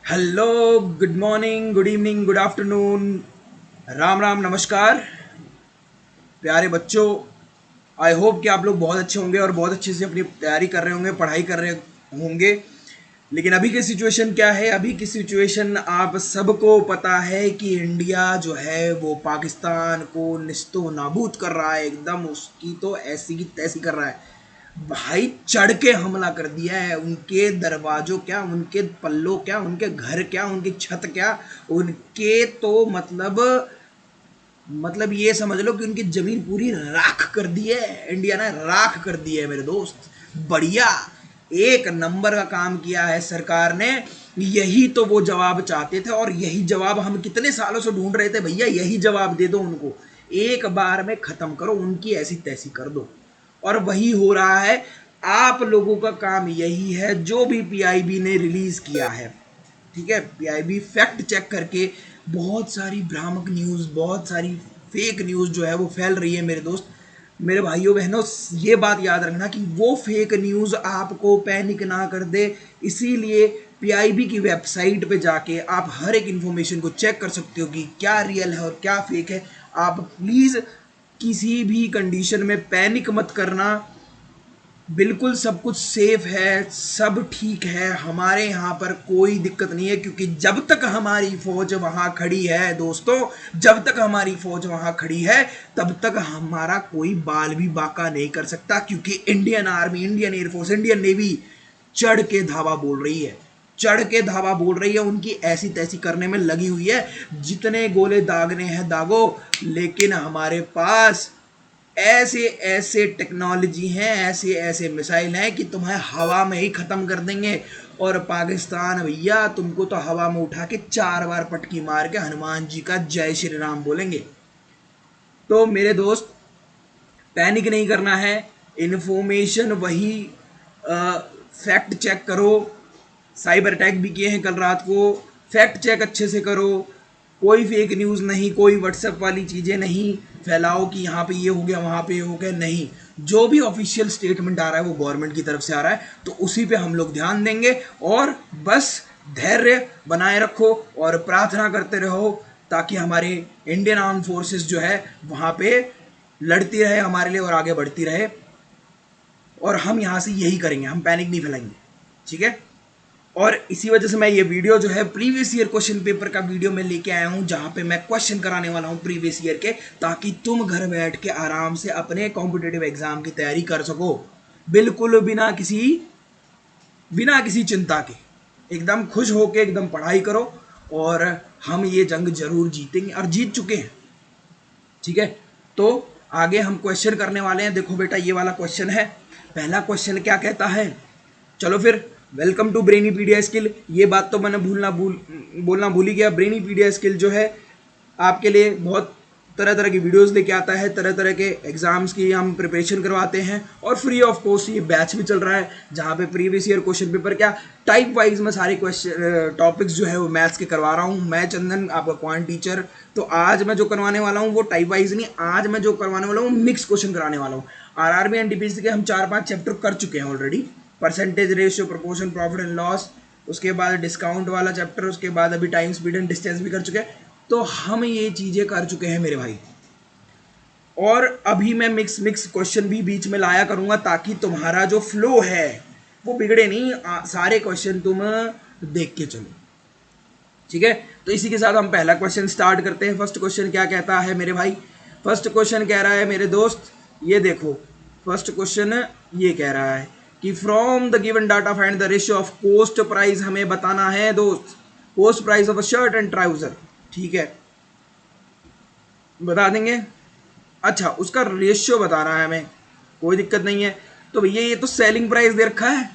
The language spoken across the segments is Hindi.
Hello, good morning, good evening, good afternoon, Ram Ram, नमस्कार प्यारे बच्चों। आई होप कि आप लोग बहुत अच्छे होंगे और बहुत अच्छे से अपनी तैयारी कर रहे होंगे, पढ़ाई कर रहे होंगे। लेकिन अभी की सिचुएशन क्या है? अभी की सिचुएशन आप सबको पता है कि इंडिया जो है वो पाकिस्तान को निस्तो नाबूद कर रहा है, एकदम उसकी तो ऐसी की तैसी कर रहा है भाई। चढ़ के हमला कर दिया है। उनके दरवाजों क्या, उनके पल्लों क्या, उनके घर क्या, उनकी छत क्या, उनके तो मतलब ये समझ लो कि उनकी जमीन पूरी राख कर दी है। इंडिया ने राख कर दी है मेरे दोस्त। बढ़िया, एक नंबर का काम किया है सरकार ने। यही तो वो जवाब चाहते थे और यही जवाब हम कितने सालों से ढूंढ रहे थे। भैया यही जवाब दे दो उनको, एक बार में खत्म करो, उनकी ऐसी तैसी कर दो। और वही हो रहा है। आप लोगों का काम यही है, जो भी पीआईबी ने रिलीज किया है, ठीक है, पीआईबी फैक्ट चेक करके बहुत सारी भ्रामक न्यूज़, बहुत सारी फेक न्यूज़ जो है वो फैल रही है मेरे दोस्त। मेरे भाइयों बहनों, ये बात याद रखना कि वो फेक न्यूज़ आपको पैनिक ना कर दे। इसीलिए पीआईबी की वेबसाइट पे जाके आप हर एक इंफॉर्मेशन को चेक कर सकते हो कि क्या रियल है और क्या फेक है। आप प्लीज़ किसी भी कंडीशन में पैनिक मत करना। बिल्कुल सब कुछ सेफ है, सब ठीक है, हमारे यहाँ पर कोई दिक्कत नहीं है। क्योंकि जब तक हमारी फौज वहाँ खड़ी है दोस्तों, जब तक हमारी फौज वहाँ खड़ी है तब तक हमारा कोई बाल भी बाका नहीं कर सकता। क्योंकि Indian army, Indian air force, Indian navy चढ़ के धावा बोल रही है, चढ़ के धावा बोल रही है, उनकी ऐसी तैसी करने में लगी हुई है। जितने गोले दागने हैं दागो, लेकिन हमारे पास ऐसे ऐसे टेक्नोलॉजी हैं, ऐसे ऐसे मिसाइल हैं कि तुम्हें हवा में ही ख़त्म कर देंगे। और पाकिस्तान भैया तुमको तो हवा में उठा के 4 बार पटकी मार के हनुमान जी का जय श्री राम बोलेंगे। तो मेरे दोस्त, पैनिक नहीं करना है। इन्फॉर्मेशन वही, फैक्ट चेक करो। साइबर अटैक भी किए हैं कल रात को, फैक्ट चेक अच्छे से करो। कोई फेक न्यूज़ नहीं, कोई व्हाट्सएप वाली चीज़ें नहीं फैलाओ कि यहाँ पे ये हो गया, वहाँ पे ये हो गया। नहीं, जो भी ऑफिशियल स्टेटमेंट आ रहा है वो गवर्नमेंट की तरफ से आ रहा है, तो उसी पे हम लोग ध्यान देंगे। और बस धैर्य बनाए रखो और प्रार्थना करते रहो ताकि हमारे इंडियन आर्म फोर्सेस जो है वहाँ पे लड़ती रहे हमारे लिए और आगे बढ़ती रहे। और हम यहाँ से यही करेंगे, हम पैनिक नहीं फैलाएंगे, ठीक है। और इसी वजह से मैं ये वीडियो जो है प्रीवियस ईयर क्वेश्चन पेपर का वीडियो में लेके आया हूँ, जहाँ पे मैं क्वेश्चन कराने वाला हूँ प्रीवियस ईयर के, ताकि तुम घर बैठ के आराम से अपने कॉम्पिटेटिव एग्जाम की तैयारी कर सको, बिल्कुल बिना किसी चिंता के। एकदम खुश होके एकदम पढ़ाई करो और हम ये जंग जरूर जीतेंगे और जीत चुके हैं, ठीक है। तो आगे हम क्वेश्चन करने वाले हैं। देखो बेटा, ये वाला क्वेश्चन है। पहला क्वेश्चन क्या कहता है? चलो फिर, वेलकम टू ब्रेनीपीडिया स्किल। ये बात तो मैंने बोलना भूल ही गया। ब्रेनीपीडिया स्किल जो है आपके लिए बहुत तरह तरह की वीडियोस लेके आता है, तरह तरह के एग्जाम्स की हम प्रिपरेशन करवाते हैं और फ्री ऑफ कॉस्ट ये बैच भी चल रहा है, जहाँ पे प्रीवियस ईयर क्वेश्चन पेपर क्या टाइप वाइज में सारे क्वेश्चन टॉपिक्स जो है वो मैथ्स के करवा रहा हूँ। मैं चंदन, आपका क्वांट टीचर। तो आज मैं जो करवाने वाला हूँ वो टाइप वाइज नहीं, आज मैं जो करवाने वाला हूँ मिक्स क्वेश्चन कराने वाला हूँ। आरआरबी एंड डीपीएससी के हम 4-5 चैप्टर कर चुके हैं already. Percentage ratio, proportion, profit and loss, उसके बाद डिस्काउंट वाला चैप्टर, उसके बाद अभी टाइम, स्पीड एंड डिस्टेंस भी कर चुके हैं। तो हम ये चीज़ें कर चुके हैं मेरे भाई। और अभी मैं मिक्स मिक्स क्वेश्चन भी बीच में लाया करूंगा ताकि तुम्हारा जो फ्लो है वो बिगड़े नहीं, सारे क्वेश्चन तुम देख के चलो, ठीक है। तो इसी के साथ हम पहला क्वेश्चन स्टार्ट करते हैं। फर्स्ट क्वेश्चन क्या कहता है मेरे भाई? फर्स्ट क्वेश्चन कह रहा है मेरे दोस्त, ये देखो, फर्स्ट क्वेश्चन ये कह रहा है कि from the given data find the ratio of cost price. हमें बताना है दोस्त cost price of a shirt and trouser, ठीक है, बता देंगे। अच्छा, उसका रेशियो बताना है हमें, कोई दिक्कत नहीं है। तो भैया ये तो सेलिंग प्राइस दे रखा है।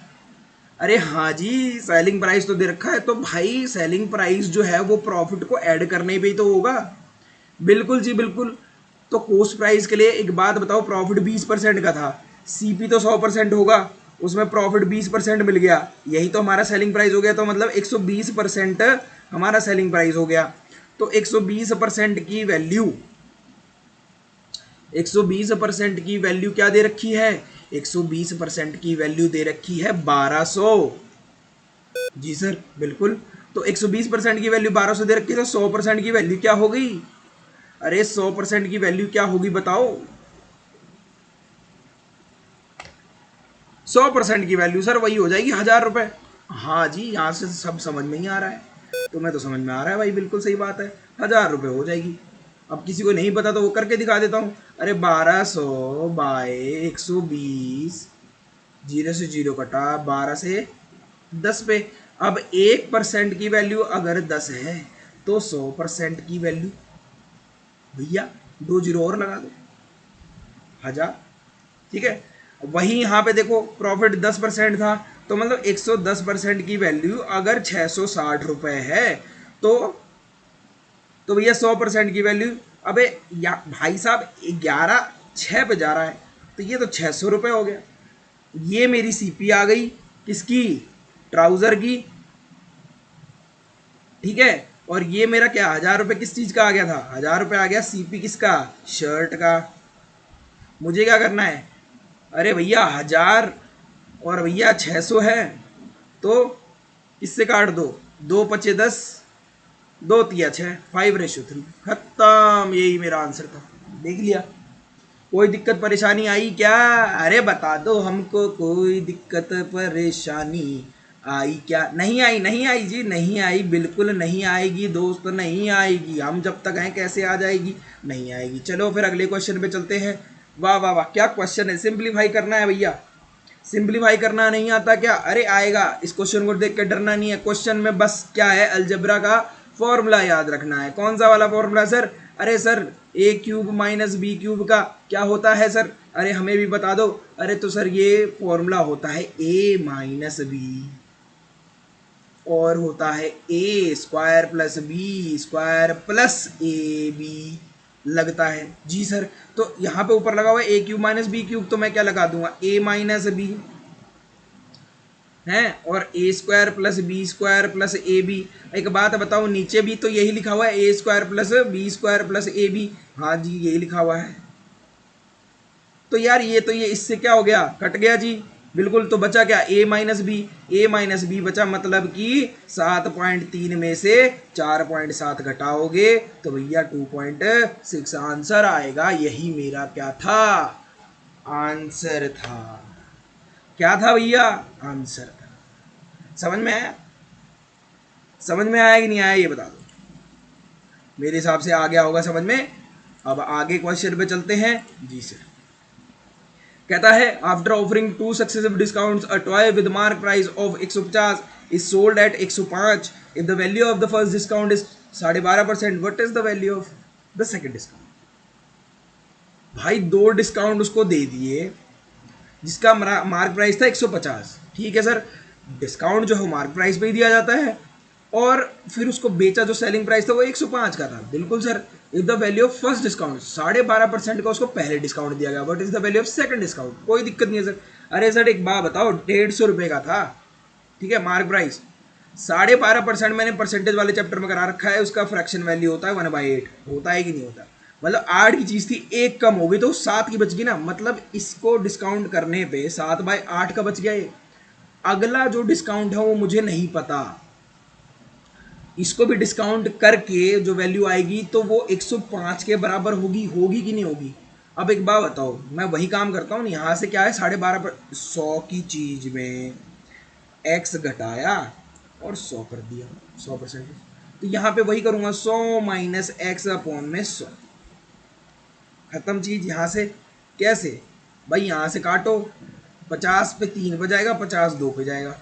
अरे हाँ जी, सेलिंग प्राइस तो दे रखा है, तो भाई सेलिंग प्राइस जो है वो प्रॉफिट को ऐड करने पे ही तो होगा। बिल्कुल जी बिल्कुल। तो कॉस्ट प्राइस के लिए एक बात बताओ, प्रॉफिट 20% का था, सीपी तो 100% होगा, उसमें प्रॉफिट 20% मिल गया, यही तो हमारा सेलिंग प्राइस हो गया। तो मतलब 120% हमारा सेलिंग प्राइस हो गया। तो 120% की वैल्यू, 120% की वैल्यू क्या दे रखी है? 120% की वैल्यू दे रखी है 1200। जी सर, बिल्कुल। तो 120% की वैल्यू 1200 दे रखी है, तो 100% की वैल्यू क्या हो गई? अरे 100% की वैल्यू क्या होगी बताओ? 100% की वैल्यू सर वही हो जाएगी 1000 रुपए। हाँ जी, यहाँ से सब समझ में ही आ रहा है। तुम्हें तो समझ में आ रहा है भाई, बिल्कुल सही बात है, 1000 रुपए हो जाएगी। अब किसी को नहीं पता तो वो करके दिखा देता हूँ। अरे 1200 बाय 120, 0 से 0 कटा, 12 से 10 पे। अब 1% की वैल्यू अगर 10 है तो 100% की वैल्यू भैया 2 जीरो और लगा दो, 1000। ठीक है, वही यहाँ पे देखो प्रॉफिट 10% था, तो मतलब 110% की वैल्यू अगर 660 रुपए है तो भैया 100% की वैल्यू, अबे या भाई साहब 11 6 पे जा रहा है, तो ये तो 600 रुपये हो गया। ये मेरी सीपी आ गई किसकी? ट्राउजर की। ठीक है, और ये मेरा क्या 1000 रुपये किस चीज का आ गया था? 1000 रुपये आ गया सीपी किसका? शर्ट का। मुझे क्या करना है? अरे भैया 1000 और भैया 600 है, तो इससे काट दो, 2 पचे 10, 2 तिया 6, 5:3, खत्म। यही मेरा आंसर था, देख लिया। कोई दिक्कत परेशानी आई क्या? अरे बता दो हमको, कोई दिक्कत परेशानी आई क्या? नहीं आई, नहीं आई जी, नहीं आई, बिल्कुल नहीं आएगी दोस्त, नहीं आएगी। हम जब तक हैं कैसे आ जाएगी? नहीं आएगी। चलो फिर अगले क्वेश्चन पे चलते हैं। वाह वाह वाह, क्या क्वेश्चन है! सिंप्लीफाई करना है भैया, सिंप्लीफाई करना नहीं आता क्या? अरे आएगा, इस क्वेश्चन को देख के डरना नहीं है। क्वेश्चन में बस क्या है, अलजेब्रा का फॉर्मूला याद रखना है। कौन सा वाला फॉर्मूला सर? अरे सर ए क्यूब माइनस बी क्यूब का क्या होता है सर? अरे हमें भी बता दो। अरे तो सर ये फॉर्मूला होता है ए माइनस बी, और होता है a square plus b square plus a b लगता है। जी सर, तो यहाँ पे ऊपर लगा हुआ है ए क्यूब माइनस बी क्यूब, तो मैं क्या लगा दूंगा? ए माइनस बी है, और a square plus b square plus a b. एक बात बताओ, नीचे भी तो यही लिखा हुआ है, a square plus b square plus a b. हाँ जी, यही लिखा हुआ है। तो यार ये तो ये इससे क्या हो गया? कट गया जी, बिल्कुल। तो बचा क्या? ए माइनस बी। ए माइनस बी बचा, मतलब कि 7.3 में से 4.7 घटाओगे तो भैया 2.6 आंसर आएगा। यही मेरा क्या था? आंसर था। क्या था भैया? आंसर था। समझ में आया? समझ में आया कि नहीं आया ये बता दो। मेरे हिसाब से आ गया होगा समझ में। अब आगे क्वेश्चन पे चलते हैं। जी सर, कहता है after offering 2 successive discounts a toy with mark price of 150 is sold at 105। If the value of the first discount is 12.5%, what is the value of the second discount? भाई 2 डिस्काउंट उसको दे दिए, जिसका मार्क प्राइस था 150। ठीक है सर, डिस्काउंट जो है मार्क प्राइस पे ही दिया जाता है, और फिर उसको बेचा, जो सेलिंग प्राइस था वो 105 का था। बिल्कुल sir. If the value of first discount, 12.5% का उसको पहले डिस्काउंट दिया गया, what is the value of second discount? कोई दिक्कत नहीं है सर। अरे सर एक बात बताओ, 150 रुपये का था, ठीक है, मार्क प्राइस। 12.5% मैंने परसेंटेज वाले चैप्टर में करा रखा है, उसका फ्रैक्शन वैल्यू होता है 1/8। होता है कि नहीं होता? मतलब 8 की चीज थी, 1 कम हो गई तो 7 की बच गई ना। मतलब इसको डिस्काउंट करने पे 7/8 का बच गया ये। अगला जो डिस्काउंट है वो मुझे नहीं पता, इसको भी डिस्काउंट करके जो वैल्यू आएगी तो वो 105 के बराबर होगी। होगी कि नहीं होगी? अब एक बात बताओ, मैं वही काम करता हूँ, यहाँ से क्या है 12.5 100 की चीज में x घटाया और 100 कर दिया, 100%। तो यहाँ पे वही करूँगा, 100 माइनस एक्स अपॉन में 100, खत्म चीज। यहाँ से कैसे भाई? यहाँ से काटो, 50 पे 3 पे जाएगा, 50 2 पे जाएगा।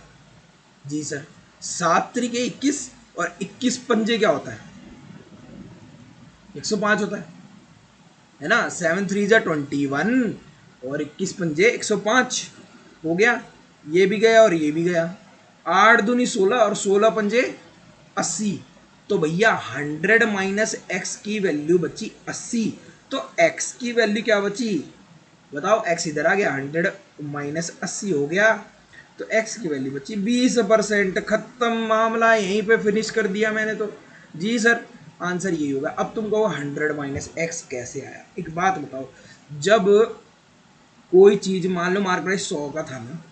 जी सर, 7 तरीके 21, और 21 पंजे क्या होता है? 105 होता है ना। 7 3 जा 21, और 21 पंजे 105 हो गया। ये भी गया और ये भी गया। 8 दूनी 16, और 16 पंजे 80। तो भैया 100 माइनस एक्स की वैल्यू बची 80। तो एक्स की वैल्यू क्या बची बताओ? एक्स इधर आ गया, 100 माइनस 80 हो गया, तो x की वैल्यू बची 20%। खत्म, मामला यहीं पे फिनिश कर दिया मैंने तो। जी सर, आंसर यही होगा। अब तुम कहो 100 माइनस एक्स कैसे आया? एक बात बताओ, जब कोई चीज मान लो मार्क प्राइस 100 का था ना,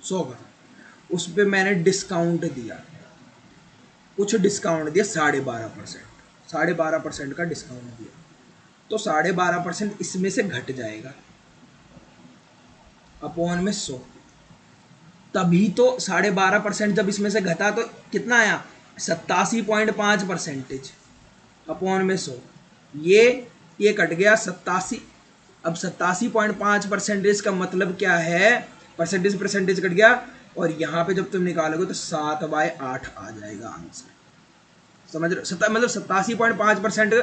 100 का था, उस पर मैंने डिस्काउंट दिया, कुछ डिस्काउंट दिया 12.5%, 12.5% का डिस्काउंट दिया, तो 12.5% इसमें से घट जाएगा अपॉन में 100। तभी तो 12.5% जब इसमें से घटा तो कितना आया, 87.5% अपॉन में 100। ये कट गया 87। अब 87.5% का मतलब क्या है, परसेंटेज कट गया, और यहाँ पे जब तुम निकालोगे तो 7/8 आ जाएगा आंसर। समझ रहे हो, मतलब 87.5%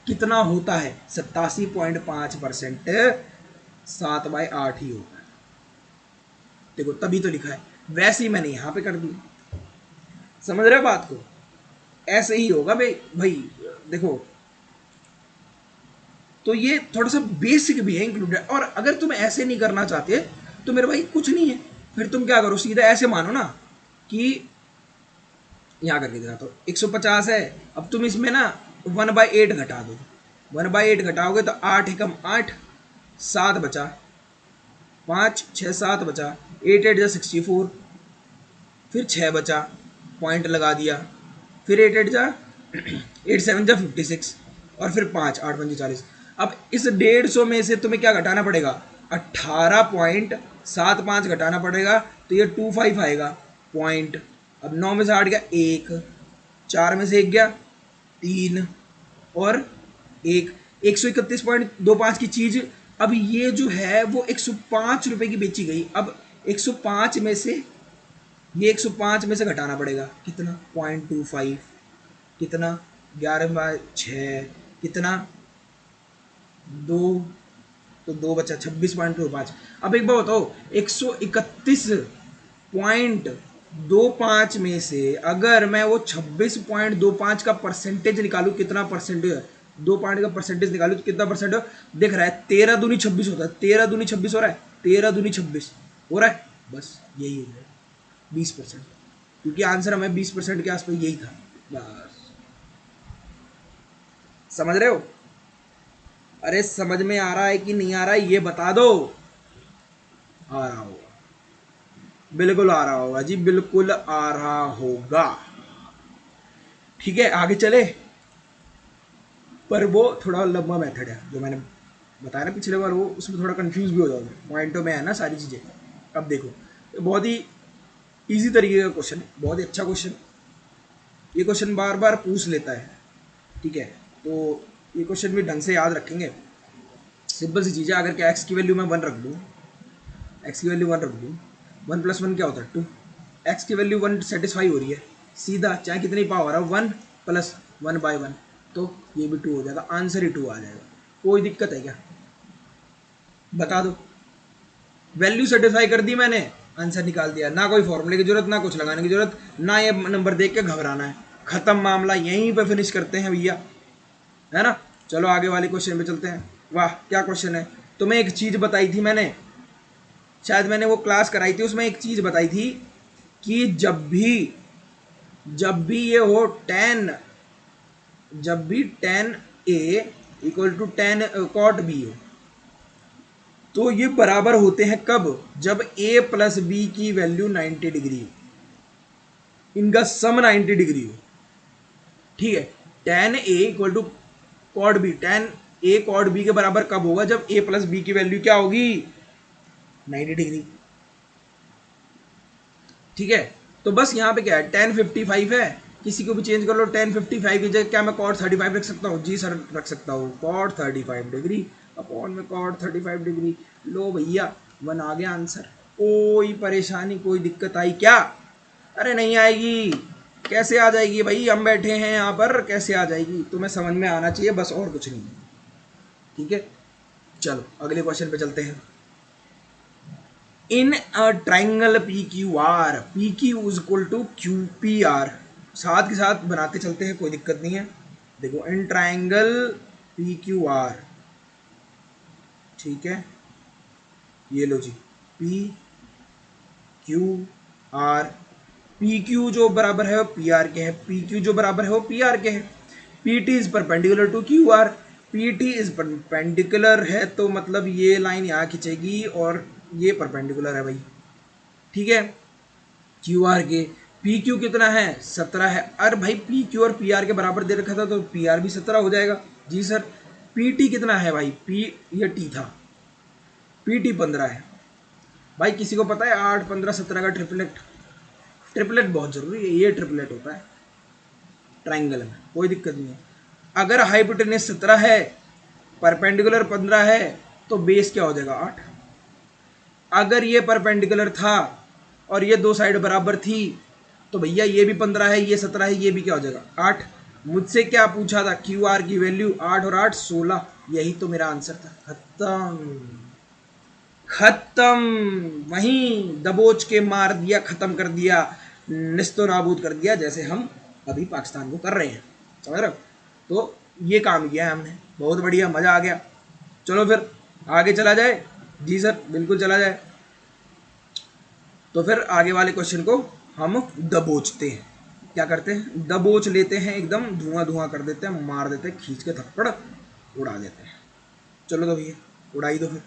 कितना होता है, 87.5% 7/8 ही होता है। देखो तभी तो लिखा है, वैसे ही मैंने यहाँ पे कर दिया। समझ रहे हो बात को, ऐसे ही होगा भाई देखो। तो ये थोड़ा सा बेसिक भी है इंक्लूडेड। और अगर तुम ऐसे नहीं करना चाहते तो मेरे भाई कुछ नहीं है, फिर तुम क्या करो, सीधा ऐसे मानो ना कि यहाँ करके दिखा तो 150 है, अब तुम इसमें ना 1/8 घटा दो, 1/8 घटाओगे तो 8 एकम 8, 7 बचा, 5 6 7 बचा, 8 8 जा 64, फिर 6 बचा, पॉइंट लगा दिया, फिर 8 8 जा 8 7 जा 56, और फिर 5 8 5 40। अब इस 150 में से तुम्हें क्या घटाना पड़ेगा, 18.75 घटाना पड़ेगा, तो ये 25 आएगा पॉइंट। अब 9 में से 8 गया 1, 4 में से 1 गया 3, और 1, 131.25 की चीज अब ये जो है वो 105 रुपए की बेची गई। अब 105 में से ये 105 में से घटाना पड़ेगा कितना, 0.25, कितना 11/6, कितना 2, तो 2 बचा 26.25। अब एक बात बताओ, 131.25 में से अगर मैं वो 26.25 का परसेंटेज निकालू, कितना परसेंटेज, 2 पॉइंट का परसेंटेज निकालू तो कितना परसेंट दिख रहा है, 13 दूनी 26 होता है, 13 दूनी 26 हो रहा है, 13 दूनी 26 हो रहा है, बस यही है 20%, क्योंकि आंसर हमें 20% के आसपास यही था। बस समझ रहे हो, अरे समझ में आ रहा है कि नहीं आ रहा है ये बता दो। आ रहा होगा, बिल्कुल आ रहा होगा जी, बिल्कुल आ रहा होगा। ठीक है आगे चले, पर वो थोड़ा लंबा मेथड है जो मैंने बताया ना पिछले बार, वो उसमें थोड़ा कंफ्यूज भी हो जाओगे, पॉइंटों में है ना सारी चीज़ें। अब देखो ये बहुत ही इजी तरीके का क्वेश्चन, बहुत ही अच्छा क्वेश्चन, ये क्वेश्चन बार बार पूछ लेता है। ठीक है, तो ये क्वेश्चन भी ढंग से याद रखेंगे। सिंपल सी चीज़ है, अगर क्या एक्स की वैल्यू मैं 1 रख दूँ, एक्स की वैल्यू 1 रख दूँ, 1 + 1 क्या होता है 2, एक्स की वैल्यू 1 सेटिस्फाई हो रही है, सीधा चाहे कितनी पावर है 1 + 1/1, तो ये भी 2 हो जाएगा, आंसर ही 2 आ जाएगा। कोई दिक्कत है क्या, बता दो। वैल्यू सेटिस्फाई कर दी मैंने, आंसर निकाल दिया, ना कोई फॉर्मूले की जरूरत, ना कुछ लगाने की जरूरत, ना ये नंबर देख के घबराना है, खत्म मामला, यहीं पे फिनिश करते हैं भैया, है ना। चलो आगे वाले क्वेश्चन पे चलते हैं। वाह क्या क्वेश्चन है, तुम्हें एक चीज बताई थी मैंने, शायद मैंने वो क्लास कराई थी, उसमें एक चीज बताई थी कि जब भी ये हो 10, जब भी 10A = 10 cot B हो, तो ये बराबर होते हैं कब, जब A + B की वैल्यू 90 डिग्री हो, इनका सम 90 डिग्री हो। ठीक है, 10A = cot B, 10A cot B के बराबर कब होगा, जब A + B की वैल्यू क्या होगी, 90 डिग्री। ठीक है, तो बस यहाँ पे क्या है, 1055 है, किसी को भी चेंज कर लो, 1055 की जगह क्या मैं cot 35 रख सकता हूँ, जी सर रख सकता हूँ, cot 35 डिग्री अपॉन में cot 35 डिग्री। लो भैया 1 आ गया आंसर। कोई परेशानी, कोई दिक्कत आई क्या, अरे नहीं आएगी, कैसे आ जाएगी भाई, हम बैठे हैं यहाँ पर, कैसे आ जाएगी, तुम्हें समझ में आना चाहिए बस, और कुछ नहीं। ठीक है, चलो अगले क्वेश्चन पे चलते हैं। इन a triangle PQR, PQ = QPR, साथ के साथ बनाते चलते हैं, कोई दिक्कत नहीं है। देखो इन ट्राइंगल PQR, ठीक है, ये लो जी PQR, PQ जो बराबर है वो PR के है, PQ जो बराबर है वो PR के है, PT is perpendicular to QR, PT is perpendicular है तो मतलब ये लाइन यहाँ खींचेगी और ये परपेंडिकुलर है भाई। ठीक है, QR के पी क्यू कितना है 17 है। अरे भाई पी क्यू और पी आर के बराबर दे रखा था तो पी आर भी 17 हो जाएगा। जी सर। पी टी कितना है भाई, पी ये टी था, पी टी 15 है। भाई किसी को पता है 8 15 17 का ट्रिपलेट? ट्रिपलेट बहुत जरूरी है, ये ट्रिपलेट होता है ट्राइंगल में, कोई दिक्कत नहीं है। अगर हाइपोटेनस 17 है, परपेंडिकुलर 15 है, तो बेस क्या हो जाएगा 8। अगर ये परपेंडिकुलर था और ये दो साइड बराबर थी तो भैया ये भी 15 है, ये 17 है, ये भी क्या हो जाएगा 8। मुझसे क्या पूछा था, क्यू आर की वैल्यू 8 और 8 16, यही तो मेरा आंसर था। खत्म खत्म, वहीं दबोच के मार दिया, खत्म कर दिया, निस्तो नाबूद कर दिया, जैसे हम अभी पाकिस्तान को कर रहे हैं। समझ रहे हो? तो ये काम किया है हमने, बहुत बढ़िया, मजा आ गया। चलो फिर आगे चला जाए। जी सर बिल्कुल चला जाए। तो फिर आगे वाले क्वेश्चन को हम दबोचते हैं। क्या करते हैं, दबोच लेते हैं, एकदम धुआं धुआं कर देते हैं, मार देते हैं, खींच के थप्पड़ उड़ा देते हैं। चलो तो भैया उड़ाई दो फिर।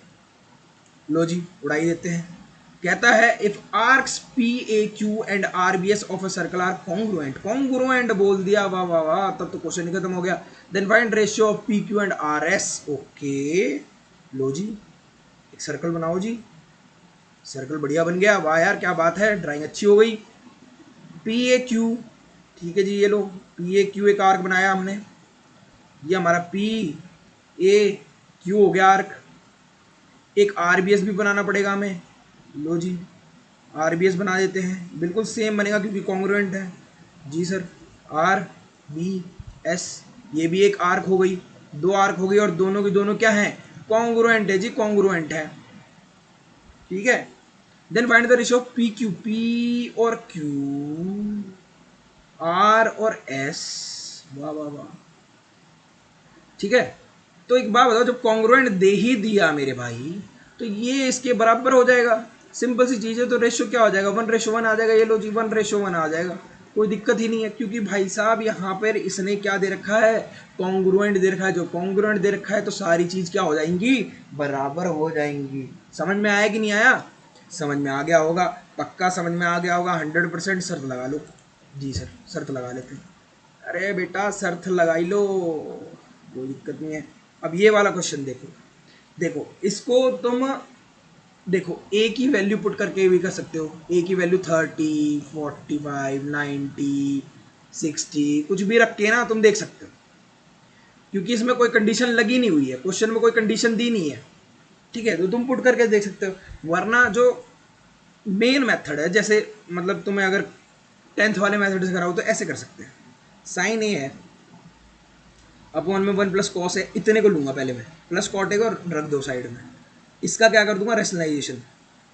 लो जी उड़ाई देते हैं। कहता है if arcs P A Q and R B S of a circle are congruent, congruent बोल दिया, वाह वाह वाह, तब तो क्वेश्चन ही खत्म हो गया। Then find ratio of P Q and R S. Okay लो जी एक सर्कल बनाओ जी। सर्कल बढ़िया बन गया, वाह यार क्या बात है, ड्राइंग अच्छी हो गई। पी ए क्यू, ठीक है जी, ये लो पी ए क्यू एक आर्क बनाया हमने, ये हमारा पी ए क्यू हो गया आर्क। एक आर बी एस भी बनाना पड़ेगा हमें, लो जी आर बी एस बना देते हैं, बिल्कुल सेम बनेगा क्योंकि कॉन्ग्रुएंट है। जी सर आर बी एस, ये भी एक आर्क हो गई, दो आर्क हो गई और दोनों की दोनों क्या है, कॉन्ग्रुएंट है जी, कॉन्ग्रुएंट है। ठीक है। Then find the ratio of P Q, P और क्यू, आर और एस, वाह वाह वाह। ठीक है। तो एक बात बताओ, जब कॉन्ग्रुएंट दे ही दिया मेरे भाई तो ये इसके बराबर हो जाएगा, सिंपल सी चीज़ है। तो रेशियो क्या हो जाएगा, 1:1 आ जाएगा। ये लो जी 1:1 आ जाएगा, कोई दिक्कत ही नहीं है, क्योंकि भाई साहब यहाँ पर इसने क्या दे रखा है, कॉन्ग्रुएंट दे रखा है। जो कॉन्ग्रुएंट दे रखा है तो सारी चीज़ क्या हो जाएंगी, बराबर हो जाएंगी। समझ में आया कि नहीं आया? समझ में आ गया होगा, पक्का समझ में आ गया होगा, 100%। शर्त लगा लो। जी सर शर्त लगा लेते हैं। अरे बेटा शर्त लगाई लो, कोई दिक्कत नहीं है। अब ये वाला क्वेश्चन देखो, देखो इसको तुम देखो ए की वैल्यू पुट करके भी कर सकते हो। ए की वैल्यू 30 45 90 60 कुछ भी रख के ना तुम देख सकते हो, क्योंकि इसमें कोई कंडीशन लगी नहीं हुई है, क्वेश्चन में कोई कंडीशन दी नहीं है। ठीक है, तो तुम पुट करके देख सकते हो। वरना जो मेन मेथड है, जैसे मतलब तुम्हें अगर 10th वाले मेथड से कराओ तो ऐसे कर सकते हैं। साइन ए है, अपॉन में 1 प्लस कॉस है, इतने को लूंगा पहले मैं, प्लस कॉट ए को रख दो साइड में। इसका क्या कर दूंगा, रेशनलाइजेशन,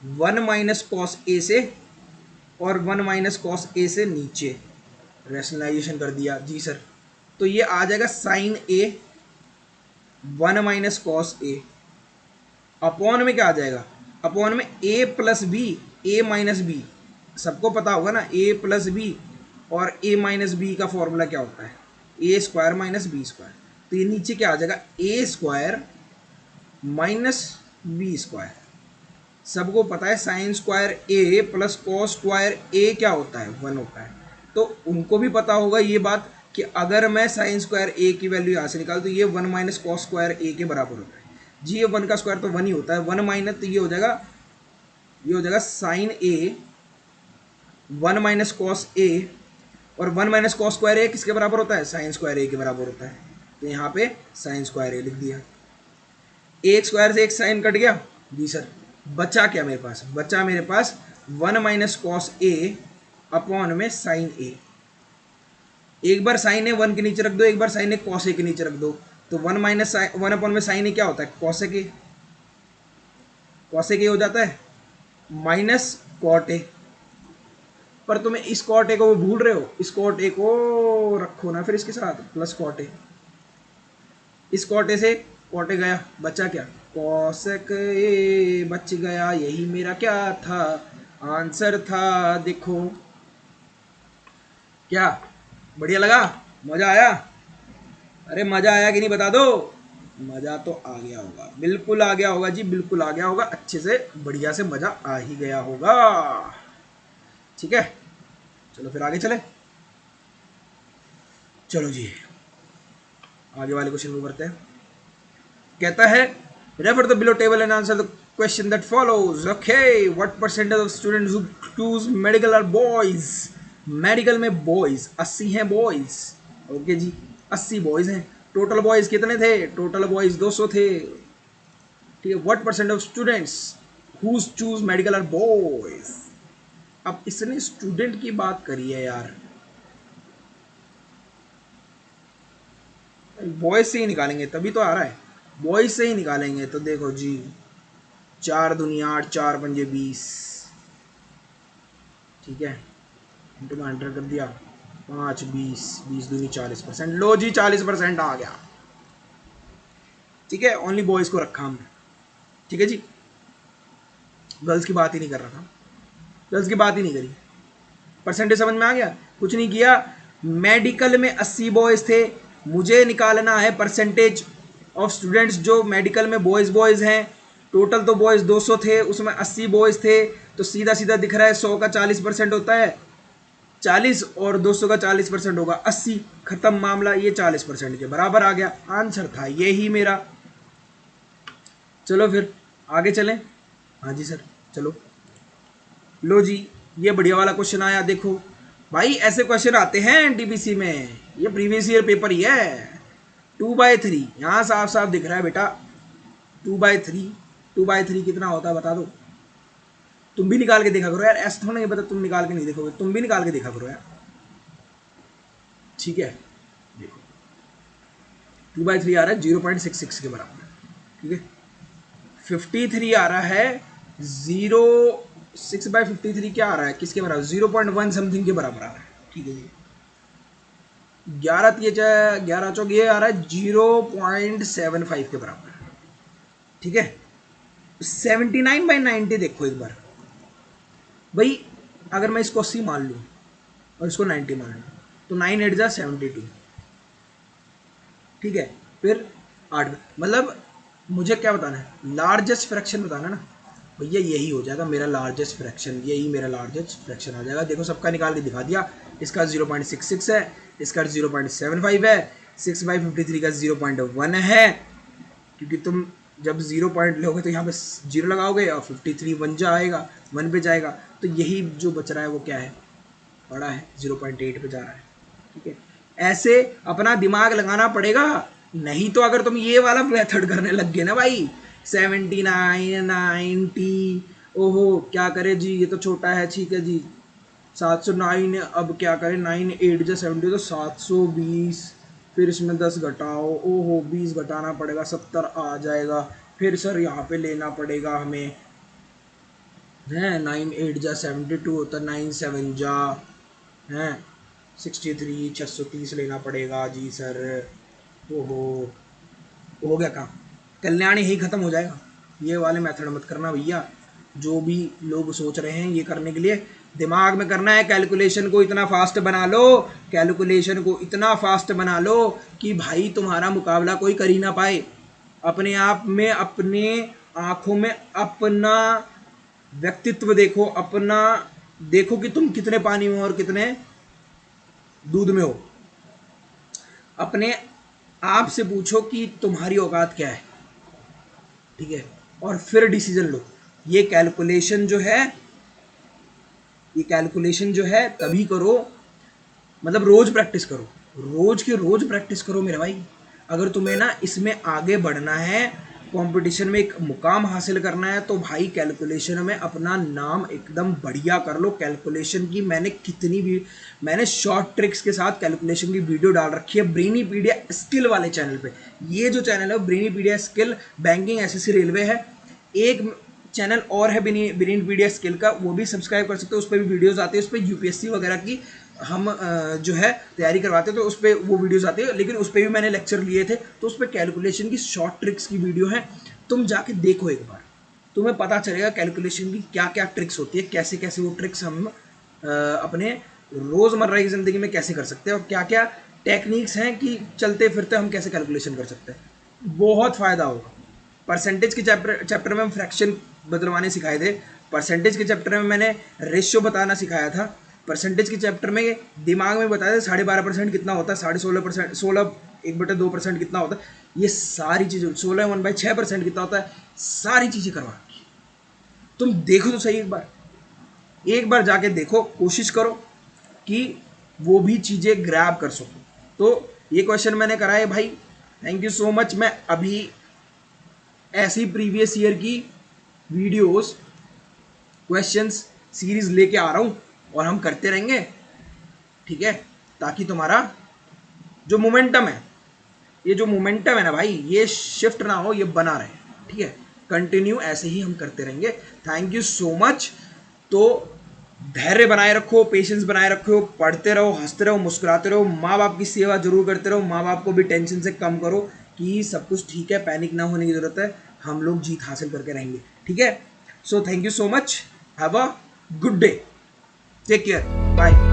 1 माइनस कॉस ए से और 1 माइनस कॉस ए से नीचे रेशनलाइजेशन कर दिया। जी सर। तो ये आ जाएगा sign A 1 minus cos A, upon में क्या आ जाएगा, अपॉन में ए प्लस बी, ए माइनस बी, सबको पता होगा ना ए प्लस बी और ए माइनस बी का फॉर्मूला क्या होता है, a square minus B square. तो ये नीचे क्या आ जाएगा, ए स्क्वायर माइनस बी स्क्वायर। सबको पता है साइन स्क्वायर ए प्लस कॉस स्क्वायर ए क्या होता है, 1 होता है। तो उनको भी पता होगा ये बात कि अगर मैं साइन स्क्वायर ए की वैल्यू यहाँ से निकाल तो ये 1 माइनस कॉस स्क्वायर ए के बराबर होता है। जी ये 1 का स्क्वायर तो 1 ही होता है, 1 माइनस, तो ये हो जाएगा sign A 1 minus cos A, और 1 माइनस कॉस स्क्वायर ए किसके बराबर होता है, साइन स्क्वायर ए के बराबर होता है। तो यहाँ पे साइन स्क्वायर ए लिख दिया, एक स्क्वायर से एक साइन कट गया। जी सर। बचा क्या मेरे पास, बचा मेरे पास 1 माइनस कॉस ए अपॉन में साइन ए। एक बार साइन ए 1 के नीचे रख दो, एक बार साइन ए कॉस ए के नीचे रख दो, तो 1 माइनस 1 अपॉन में साइन ए क्या होता है, कॉस ए के, कॉस ए के हो जाता है माइनस कॉट ए। पर तुम्हें इस कॉट ए को भूल रहे हो, इस कॉट ए को रखो ना फिर इसके साथ, प्लस कॉट ए। इस कॉट ए से कॉट ए गया, बचा क्या, कॉसेक ए बच गया। यही मेरा क्या था, आंसर था। देखो क्या बढ़िया लगा, मजा आया? अरे मजा आया कि नहीं बता दो। मजा तो आ गया होगा, बिल्कुल आ गया होगा जी, बिल्कुल आ गया होगा, अच्छे से बढ़िया से मजा आ ही गया होगा। ठीक है। चलो फिर आगे चले। चलो जी आगे वाले क्वेश्चन को करते हैं। कहता है refer the below table and answer the question that follows. Okay, what percentage of students who choose medical are boys. Medical में बॉयज 80 हैं बॉयज। ओके जी 80 बॉयज हैं। टोटल बॉयज कितने थे? टोटल बॉयज 200 थे। ठीक है, what percent of students who choose medical are boys. अब इसने स्टूडेंट की बात करी है यार, बॉयज से ही निकालेंगे तभी तो आ रहा है, बॉयज से ही निकालेंगे। तो देखो जी 4 दूनी 8, 4 पंजे 20, ठीक है, इंटू में एंटर कर दिया, 5 20, 20 दूनी 40%। लो जी 40% आ गया। ठीक है, ओनली बॉयज को रखा हमने। ठीक है जी, गर्ल्स की बात ही नहीं कर रहा था, गर्ल्स की बात ही नहीं करी। परसेंटेज समझ में आ गया? कुछ नहीं किया, मेडिकल में 80 बॉयज थे, मुझे निकालना है परसेंटेज ऑफ स्टूडेंट्स जो मेडिकल में बॉयज हैं। टोटल तो बॉयज 200 थे, उसमें 80 बॉयज थे, तो सीधा सीधा दिख रहा है 100 का 40% होता है, 40 और 200 का 40% होगा 80। खत्म मामला, ये 40% के बराबर आ गया। आंसर था यही मेरा। चलो फिर आगे चलें। हाँ जी सर चलो। लो जी ये बढ़िया वाला क्वेश्चन आया। देखो भाई ऐसे क्वेश्चन आते हैं एनटीपीसी में, ये प्रीवियस ईयर पेपर ही है। 2/3 यहाँ साफ साफ दिख रहा है बेटा, 2/3। 2/3 कितना होता है बता दो? तुम भी निकाल के देखा करो यार, ऐसा थोड़ा नहीं पता तुम निकाल के नहीं देखोगे, तुम भी निकाल के देखा करो यार। ठीक है, देखो 2/3 आ रहा है 0.66 के बराबर। ठीक है, 53 आ रहा है 6/53 क्या आ रहा है, किसके बराबर? 0.1 समथिंग के बराबर आ रहा है। ठीक है जी, 11 चौक ये आ रहा है 0.75 के बराबर। ठीक है, 79/90 देखो एक बार भाई, अगर मैं इसको 80 मान लूँ और इसको 90 मान लूँ तो 9 8 जा 72। ठीक है, फिर 8, मतलब मुझे क्या बताना है? लार्जेस्ट फ्रैक्शन बताना ना भैया, यही हो जाएगा मेरा लार्जेस्ट फ्रैक्शन, यही मेरा लार्जेस्ट फ्रैक्शन आ जाएगा। देखो सबका निकाल के दिखा दिया, इसका 0.66 है, इसका 0.75 है, 6/53 का 0.1 है, क्योंकि तुम जब 0 पॉइंट लोगे तो यहाँ पे 0 लगाओगे और 53 1 जाएगा, 1 पे जाएगा, तो यही जो बच रहा है वो क्या है? बड़ा है, 0.8 पे जा रहा है। ठीक है, ऐसे अपना दिमाग लगाना पड़ेगा, नहीं तो अगर तुम ये वाला मेथड करने लग गए ना भाई 79 90, ओहो क्या करे जी, ये तो छोटा है। ठीक है जी 709, अब क्या करें? 9 8 जा 70 तो 720, फिर इसमें 10 घटाओ, ओहो 20 घटाना पड़ेगा, 70 आ जाएगा। फिर सर यहाँ पे लेना पड़ेगा हमें, है 9 8 जा 72 होता, 9 7 जा हैं 63, 630 लेना पड़ेगा जी सर। ओहो हो गया काम, कल्याणी ही ख़त्म हो जाएगा। ये वाले मेथड मत करना भैया, जो भी लोग सोच रहे हैं ये करने के लिए दिमाग में करना है, कैलकुलेशन को इतना फास्ट बना लो, कैलकुलेशन को इतना फास्ट बना लो कि भाई तुम्हारा मुकाबला कोई कर ही ना पाए। अपने आप में, अपने आँखों में अपना व्यक्तित्व देखो, अपना देखो कि तुम कितने पानी में और कितने दूध में हो। अपने आप से पूछो कि तुम्हारी औकात क्या है। ठीक है, और फिर डिसीजन लो। ये कैलकुलेशन जो है, ये कैलकुलेशन जो है तभी करो, मतलब रोज प्रैक्टिस करो, रोज के रोज प्रैक्टिस करो मेरे भाई। अगर तुम्हें ना इसमें आगे बढ़ना है, कंपटीशन में एक मुकाम हासिल करना है, तो भाई कैलकुलेशन में अपना नाम एकदम बढ़िया कर लो। कैलकुलेशन की मैंने शॉर्ट ट्रिक्स के साथ कैलकुलेशन की वीडियो डाल रखी है ब्रेनीपीडिया स्किल वाले चैनल पे। ये जो चैनल है ब्रेनीपीडिया स्किल बैंकिंग एसएससी रेलवे है। एक चैनल और है ब्रेनीपीडिया स्किल का, वो भी सब्सक्राइब कर सकते हो, उस पर भी वीडियोस आते हैं। उस पर यूपीएससी वगैरह की हम जो है तैयारी करवाते हैं, तो उस पर वो वीडियोस आती है, लेकिन उस पर भी मैंने लेक्चर लिए थे, तो उस पर कैलकुलेशन की शॉर्ट ट्रिक्स की वीडियो है, तुम जाके देखो एक बार, तुम्हें पता चलेगा कैलकुलेशन की क्या क्या ट्रिक्स होती है, कैसे कैसे वो ट्रिक्स हम अपने रोज़मर्रा की ज़िंदगी में कैसे कर सकते हैं, और क्या क्या टेक्निक्स हैं कि चलते फिरते हम कैसे कैलकुलेशन कर सकते हैं। बहुत फ़ायदा होगा। परसेंटेज के चैप्टर में हम फ्रैक्शन बदलवाने सिखाए थे, परसेंटेज के चैप्टर में मैंने रेशियो बताना सिखाया था, परसेंटेज के चैप्टर में दिमाग में बताया 12.5% कितना होता है, 16.5%, 16 1/2% कितना होता है, ये सारी चीज़ें 16 1/6% कितना होता है, सारी चीज़ें करवा रखी। तुम देखो तो सही, एक बार जाके देखो, कोशिश करो कि वो भी चीज़ें ग्रैब कर सको। तो ये क्वेश्चन मैंने कराए भाई, थैंक यू सो मच। मैं अभी ऐसी प्रीवियस ईयर की वीडियोस क्वेश्चंस सीरीज लेके आ रहा हूँ और हम करते रहेंगे, ठीक है, ताकि तुम्हारा जो मोमेंटम है, ये जो मोमेंटम है ना भाई, ये शिफ्ट ना हो, ये बना रहे, ठीक है। कंटिन्यू ऐसे ही हम करते रहेंगे। Thank you so much. तो धैर्य बनाए रखो, पेशेंस बनाए रखो, पढ़ते रहो, हंसते रहो, मुस्कुराते रहो, माँ बाप की सेवा जरूर करते रहो, माँ बाप को भी टेंशन से कम करो कि सब कुछ ठीक है, पैनिक ना होने की जरूरत है, हम लोग जीत हासिल करके रहेंगे, ठीक है। So thank you so much, have a good day, take care, bye.